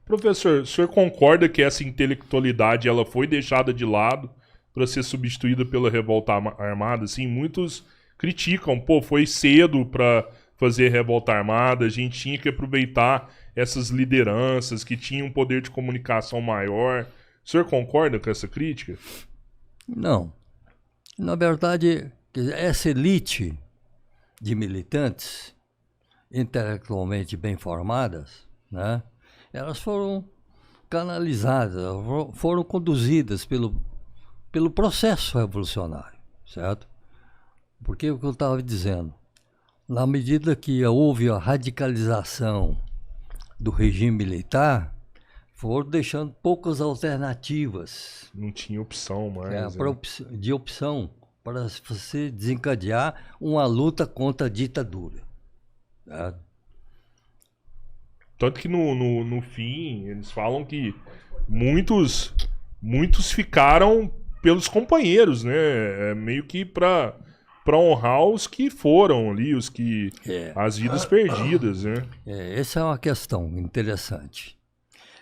Professor, o senhor concorda que essa intelectualidade ela foi deixada de lado para ser substituída pela revolta armada? Assim, muitos criticam, pô, foi cedo para fazer revolta armada, a gente tinha que aproveitar essas lideranças que tinham um poder de comunicação maior. O senhor concorda com essa crítica? Não. Na verdade, essa elite de militantes intelectualmente bem formadas, né, elas foram canalizadas, foram conduzidas pelo processo revolucionário, certo? Porque o que eu estava dizendo, na medida que houve a radicalização do regime militar, foram deixando poucas alternativas. Não tinha opção mais. De opção para você desencadear uma luta contra a ditadura. Certo? Tanto que no fim, eles falam que muitos ficaram pelos companheiros, né? Meio que para honrar os que foram ali, os que... as vidas perdidas, né? Essa é uma questão interessante.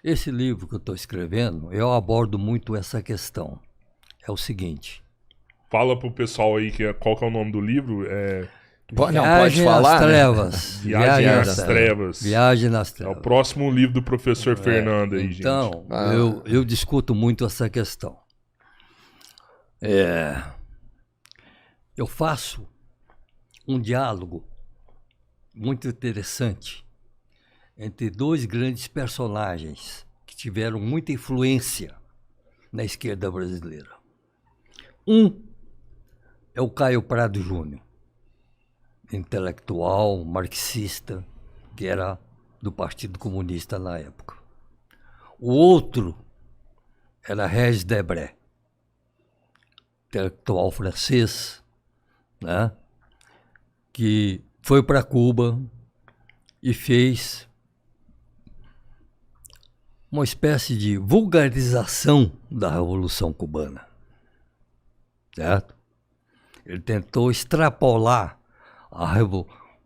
Esse livro que eu estou escrevendo, eu abordo muito essa questão. É o seguinte... Fala pro pessoal aí qual que é o nome do livro. Pode falar, Trevas. Né? Viagem nas Trevas. Viagem nas Trevas. É o próximo livro do professor Fernando aí, então, gente. Eu discuto muito essa questão. Eu faço um diálogo muito interessante entre dois grandes personagens que tiveram muita influência na esquerda brasileira. Um é o Caio Prado Júnior, intelectual, marxista, que era do Partido Comunista na época. O outro era Regis Debray, intelectual francês, né, que foi para Cuba e fez uma espécie de vulgarização da Revolução Cubana, certo? Ele tentou extrapolar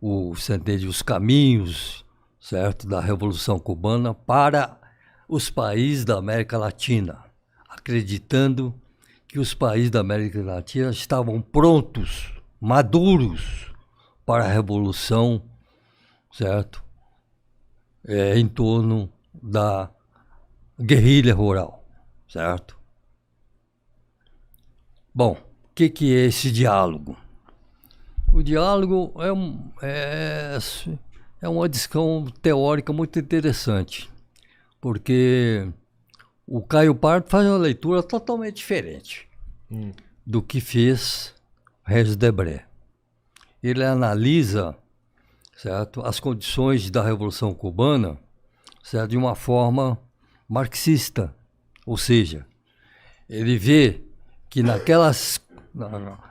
os caminhos, certo, da Revolução Cubana para os países da América Latina, acreditando que os países da América Latina estavam prontos, maduros para a Revolução, certo, em torno da guerrilha rural, certo? Bom, o que é esse diálogo? O diálogo é uma discussão teórica muito interessante, porque o Caio Prado faz uma leitura totalmente diferente do que fez Regis Debray. Ele analisa, certo, as condições da Revolução Cubana, certo, de uma forma marxista, ou seja, ele vê que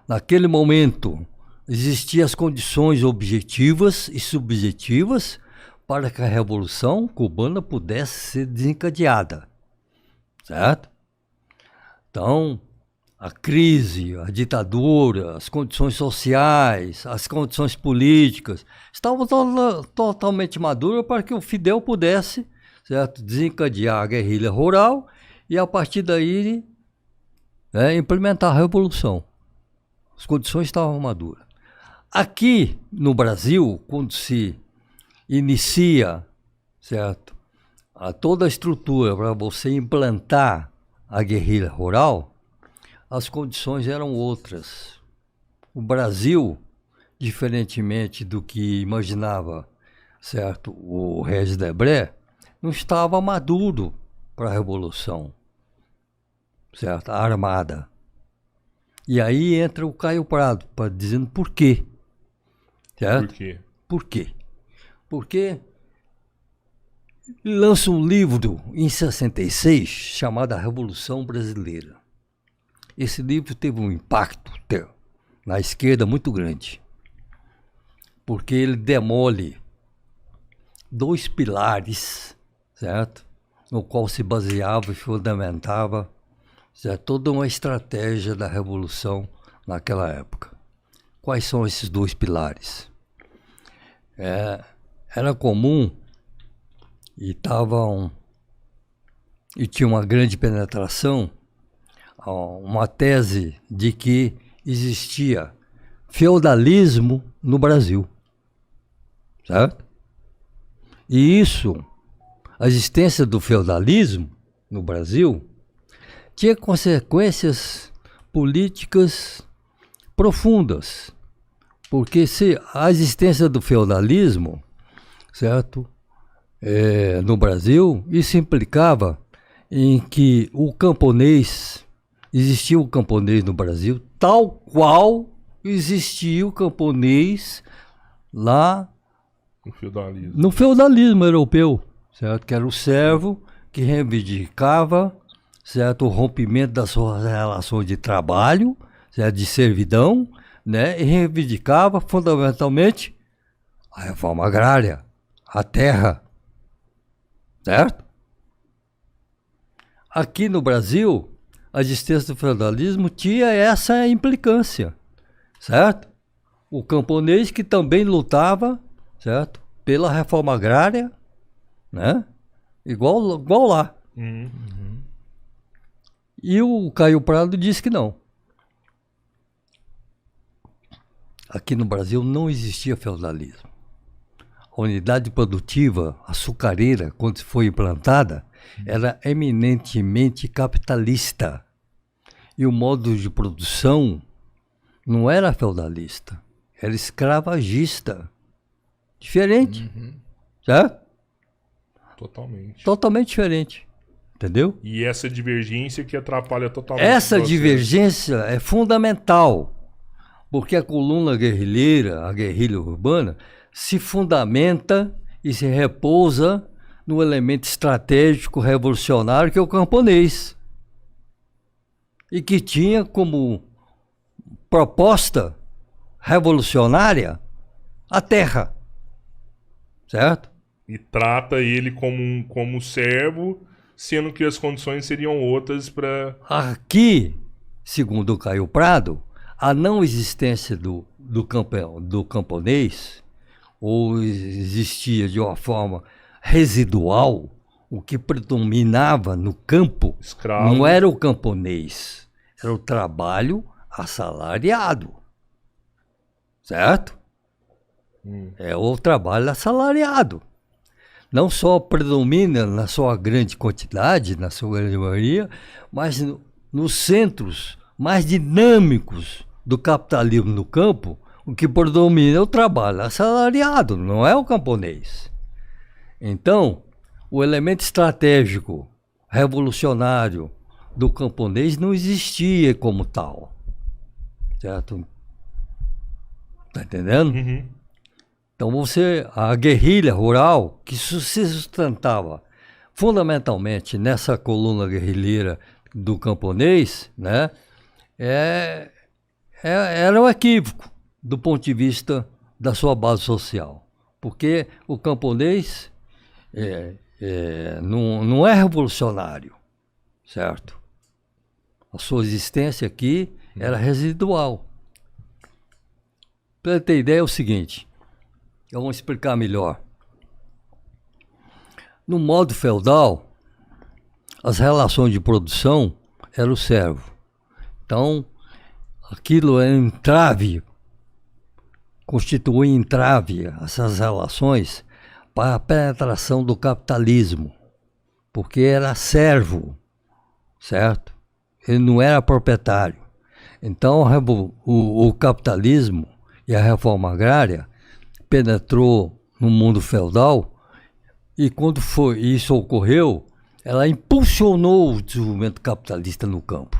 naquele momento existiam as condições objetivas e subjetivas para que a Revolução Cubana pudesse ser desencadeada, certo? Então, a crise, a ditadura, as condições sociais, as condições políticas estavam totalmente maduras para que o Fidel pudesse, certo, desencadear a guerrilha rural e, a partir daí, implementar a revolução. As condições estavam maduras. Aqui no Brasil, quando se inicia, certo, toda a estrutura para você implantar a guerrilha rural, as condições eram outras. O Brasil, diferentemente do que imaginava, certo, o Regis Debray, não estava maduro para a revolução, certo, a armada. E aí entra o Caio Prado, dizendo por quê. Certo? Por quê? Por quê? Porque ele lança um livro em 66 chamado A Revolução Brasileira. Esse livro teve um impacto na esquerda muito grande, porque ele demole dois pilares, certo? No qual se baseava e fundamentava, certo, toda uma estratégia da revolução naquela época. Quais são esses dois pilares? Era comum e estavam e tinha uma grande penetração, uma tese de que existia feudalismo no Brasil, certo? E isso, a existência do feudalismo no Brasil, tinha consequências políticas profundas, porque se a existência do feudalismo, certo, no Brasil, isso implicava em que o camponês, existia o camponês no Brasil, tal qual existia o camponês lá no feudalismo europeu, certo? Que era o servo que reivindicava, certo, o rompimento das suas relações de trabalho, certo, de servidão, né? E reivindicava fundamentalmente a reforma agrária, a terra, certo? Aqui no Brasil, a existência do feudalismo tinha essa implicância, certo? O camponês que também lutava, certo, pela reforma agrária, né? Igual lá. Uhum. E o Caio Prado disse que não. Aqui no Brasil não existia feudalismo. A unidade produtiva açucareira, quando foi implantada, era eminentemente capitalista. E o modo de produção não era feudalista, era escravagista. Diferente, certo? Totalmente. Totalmente diferente, entendeu? E essa divergência que atrapalha totalmente. Essa divergência é fundamental, porque a coluna guerrilheira, a guerrilha urbana, se fundamenta e se repousa no elemento estratégico revolucionário que é o camponês. E que tinha como proposta revolucionária a terra, certo? E trata ele como servo, sendo que as condições seriam outras para... Aqui, segundo o Caio Prado, a não existência do camponês, ou existia de uma forma residual, o que predominava no campo, Escravo. não era o camponês, era o trabalho assalariado, certo? É o trabalho assalariado. Não só predomina na sua grande quantidade, na sua grande maioria, mas nos centros mais dinâmicos do capitalismo no campo, o que predomina é o trabalho assalariado, não é o camponês. Então, o elemento estratégico revolucionário do camponês não existia como tal, certo? Tá entendendo? Uhum. Então a guerrilha rural, que se sustentava fundamentalmente nessa coluna guerrilheira do camponês, né, era um equívoco do ponto de vista da sua base social. Porque o camponês não é revolucionário, certo? A sua existência aqui era residual. Para ter ideia é o seguinte, eu vou explicar melhor. No modo feudal, as relações de produção eram o servo. Então, aquilo é um entrave, constitui entrave essas relações para a penetração do capitalismo, porque era servo, certo? Ele não era proprietário. Então, o capitalismo e a reforma agrária penetrou no mundo feudal e quando isso ocorreu, ela impulsionou o desenvolvimento capitalista no campo,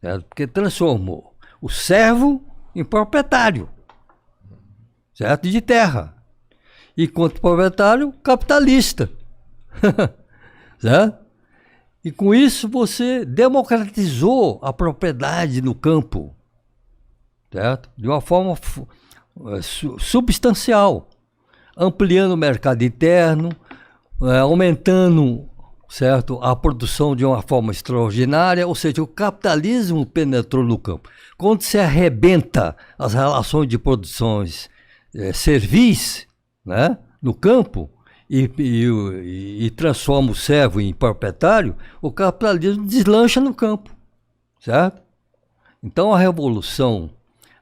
certo? Porque transformou o servo em proprietário, certo? De terra. E quanto proprietário, capitalista. Certo? E com isso você democratizou a propriedade no campo, certo? De uma forma substancial, ampliando o mercado interno, aumentando, certo, a produção de uma forma extraordinária, ou seja, o capitalismo penetrou no campo. Quando se arrebenta as relações de produções servis, né, no campo, e transforma o servo em proprietário, o capitalismo deslancha no campo, certo? Então a revolução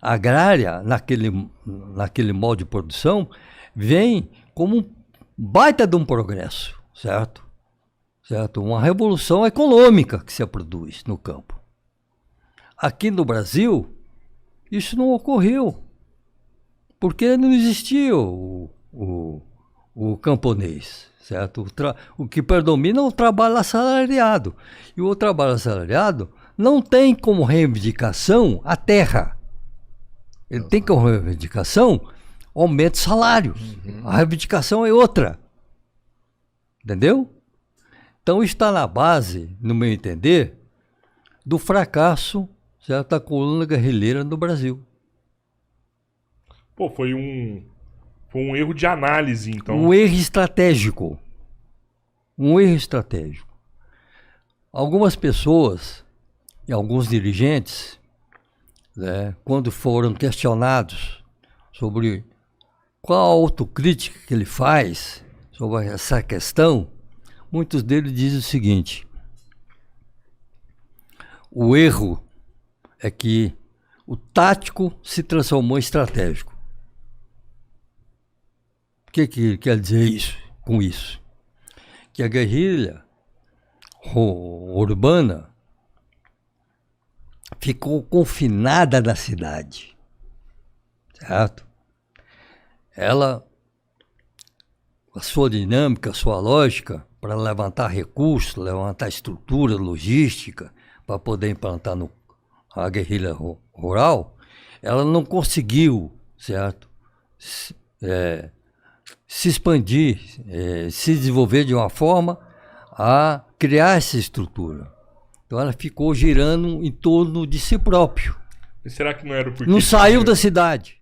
agrária, naquele modo de produção, vem como um baita de um progresso, certo? Certo? Uma revolução econômica que se produz no campo. Aqui no Brasil, isso não ocorreu, porque não existia o camponês, certo? O que predomina é o trabalho assalariado. E o trabalho assalariado não tem como reivindicação a terra. Ele tem como reivindicação aumento de salários. A reivindicação é outra. Entendeu? Então está na base, no meu entender, do fracasso, certo, da coluna guerrilheira no Brasil. Pô, foi um erro de análise, então. Um erro estratégico. Um erro estratégico. Algumas pessoas e alguns dirigentes, né, quando foram questionados sobre qual a autocrítica que ele faz sobre essa questão, muitos deles dizem o seguinte: o erro é que o tático se transformou em estratégico. O que quer dizer isso, com isso? Que a guerrilha urbana ficou confinada na cidade, certo? Ela, a sua dinâmica, a sua lógica, para levantar recursos, levantar estrutura logística, para poder implantar a guerrilha rural, ela não conseguiu, certo? Se expandir, se desenvolver de uma forma a criar essa estrutura. Então ela ficou girando em torno de si próprio. E será que não era porque não saiu da cidade.